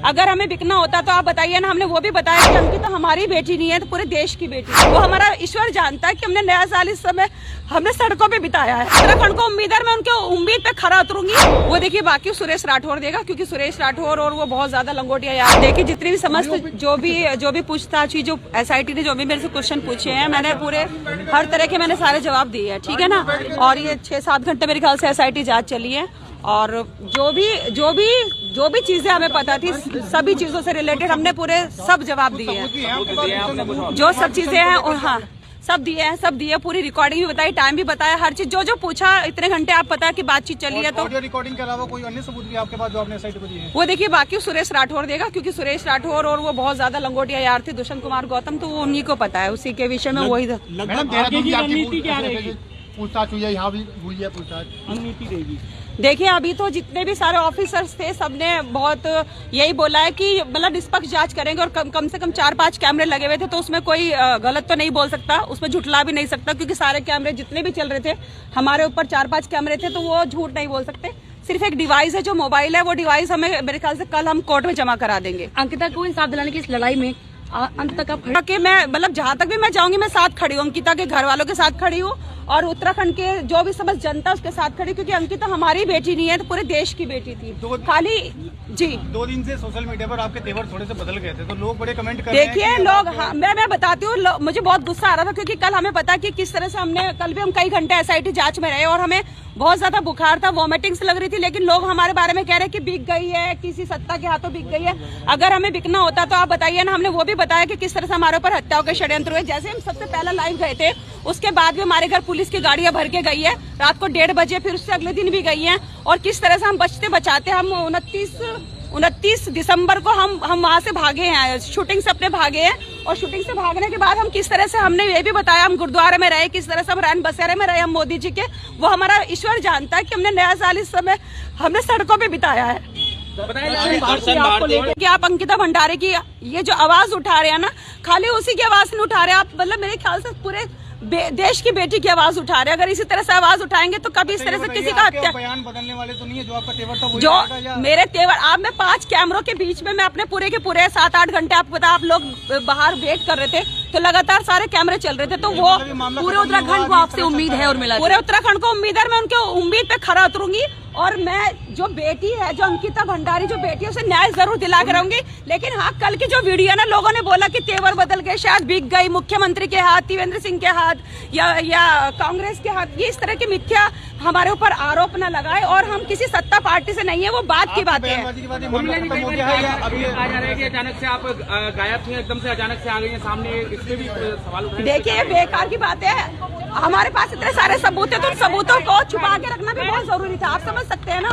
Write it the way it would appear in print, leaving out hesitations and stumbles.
अगर हमें बिकना होता तो आप बताइए ना। हमने वो भी बताया कि अंकिता हमारी बेटी नहीं है, तो पूरे देश की बेटी है। वो हमारा ईश्वर जानता है कि हमने नया साल इस समय हमने सड़कों पे बिताया है। उत्तराखंड को उम्मीदवार मैं उनके उम्मीद पे खरा उतरूंगी। वो देखिए बाकी सुरेश राठौर देगा, क्योंकि सुरेश राठौर और वो बहुत ज्यादा लंगोटिया यार। देखिए जितनी भी समस्त जो भी पूछताछ हुई, जो SIT ने जो भी मेरे से क्वेश्चन पूछे हैं, मैंने पूरे हर तरह के मैंने सारे जवाब दिए हैं, ठीक है ना। और ये 6-7 घंटे मेरे ख्याल से SIT जांच चली है, और जो भी चीजें हमें पता थी, सभी चीजों से रिलेटेड हमने पूरे सब जवाब दिए हैं। जो सब चीजें हैं, और हाँ सब दिए, पूरी रिकॉर्डिंग भी बताई, टाइम भी बताया, हर चीज जो पूछा। इतने घंटे आप पता है कि बातचीत चली है। तो ऑडियो रिकॉर्डिंग के अलावा कोई अन्य सबूत भी आपके पास जो आपने SIT को दिए हैं? वो देखिए बाकी सुरेश राठौर देगा, क्योंकि सुरेश राठौर और वो बहुत ज्यादा लंगोटिया यार थे, दुष्यंत कुमार गौतम, तो वो उन्हीं को पता है, उसी के विषय में वही। पूछताछ हुई है, यहाँ भी हुई है पूछताछ, रणनीति रहेगी। देखिए अभी तो जितने भी सारे ऑफिसर्स थे, सबने बहुत यही बोला है कि मतलब निष्पक्ष जांच करेंगे, और कम से कम 4-5 कैमरे लगे हुए थे, तो उसमें कोई गलत तो नहीं बोल सकता, उसमें झुठला भी नहीं सकता, क्योंकि सारे कैमरे जितने भी चल रहे थे हमारे ऊपर 4-5 कैमरे थे, तो वो झूठ नहीं बोल सकते। सिर्फ एक डिवाइस है जो मोबाइल है, वो डिवाइस हमें मेरे ख्याल से कल हम कोर्ट में जमा करा देंगे। अंकिता को इंसाफ दिलाने की इस लड़ाई में अंत तक आप कि मैं मतलब जहाँ तक भी मैं जाऊंगी, मैं साथ खड़ी हूँ, अंकिता के घर वालों के साथ खड़ी हूँ, और उत्तराखंड के जो भी समस्त जनता उसके साथ खड़ी, क्योंकि अंकिता हमारी बेटी नहीं है, तो पूरे देश की बेटी थी। खाली जी 2 दिन से सोशल मीडिया पर आपके तेवर थोड़े से बदल गए थे, तो लोग बड़े कमेंट कर रहे हैं। देखिए लोग, हाँ, मैं बताती हूँ, मुझे बहुत गुस्सा आ रहा था, क्योंकि कल हमें पता कि किस तरह से हमने, कल भी हम कई घंटे SIT जांच में रहे, और हमें बहुत ज्यादा बुखार था, वॉमिटिंग्स लग रही थी, लेकिन लोग हमारे बारे में कह रहे हैं कि बिक गई है, किसी सत्ता के हाथों बिक गई है। अगर हमें बिकना होता तो आप बताइए ना। हमने वो भी बताया कि किस तरह से हमारे ऊपर हत्याओं के षड्यंत्र हुए। जैसे हम सबसे पहला लाइव गए थे, उसके बाद भी हमारे घर पुलिस की गाड़ियां भर के गई है, रात को 1:30 बजे, फिर उससे अगले दिन भी गई है, और किस तरह से हम बचते बचाते हम 29 दिसंबर को हम वहां से भागे हैं, शूटिंग से अपने भागे हैं, और शूटिंग से भागने के बाद हम किस तरह से, हमने ये भी बताया, हम गुरुद्वारे में रहे, किस तरह से हम रैन बसेरे में रहे, हम मोदी जी के। वो हमारा ईश्वर जानता है कि हमने नया साल इस समय हमने सड़कों पे बिताया है। कि आप अंकिता भंडारी की ये जो आवाज उठा रहे हैं ना, खाली उसी की आवाज नहीं उठा रहे आप, मतलब मेरे ख्याल से पूरे देश की बेटी की आवाज उठा रहे हैं। अगर इसी तरह से आवाज उठाएंगे तो कभी इस तरह से किसी का हत्या, बयान बदलने वाले तो नहीं है, जो आपका तेवर था जो मेरे तेवर, आप में 5 कैमरों के बीच में मैं अपने पूरे के पूरे 7-8 घंटे, आपको पता, आप लोग बाहर वेट कर रहे थे, तो लगातार सारे कैमरे चल रहे थे, तो वो पूरे उत्तराखंड को आपसे उम्मीद है, और मिला पूरे उत्तराखंड को उम्मीदवार मैं उनके उम्मीद पे खरा उतरूंगी, और मैं जो बेटी है, जो अंकिता भंडारी जो बेटी है, उसे न्याय जरूर दिला कर रहूंगी। लेकिन हाँ, कल की जो वीडियो है ना, लोगों ने बोला कि तेवर बदल गए, शायद बिक गई, मुख्यमंत्री के हाथ, त्रिवेंद्र सिंह के हाथ, या कांग्रेस के हाथ, ये इस तरह की मिथ्या हमारे ऊपर आरोप न लगाए, और हम किसी सत्ता पार्टी से नहीं है, वो बात की बात है। अचानक से आप गायब थे, एकदम से अचानक से आ गई हैं सामने, इसमें भी सवाल उठाए। देखिए बेकार की बात है, हमारे पास इतने सारे सबूत है, तो उन सबूतों को छुपा के रखना भी बहुत जरूरी था, आप समझ सकते हैं ना।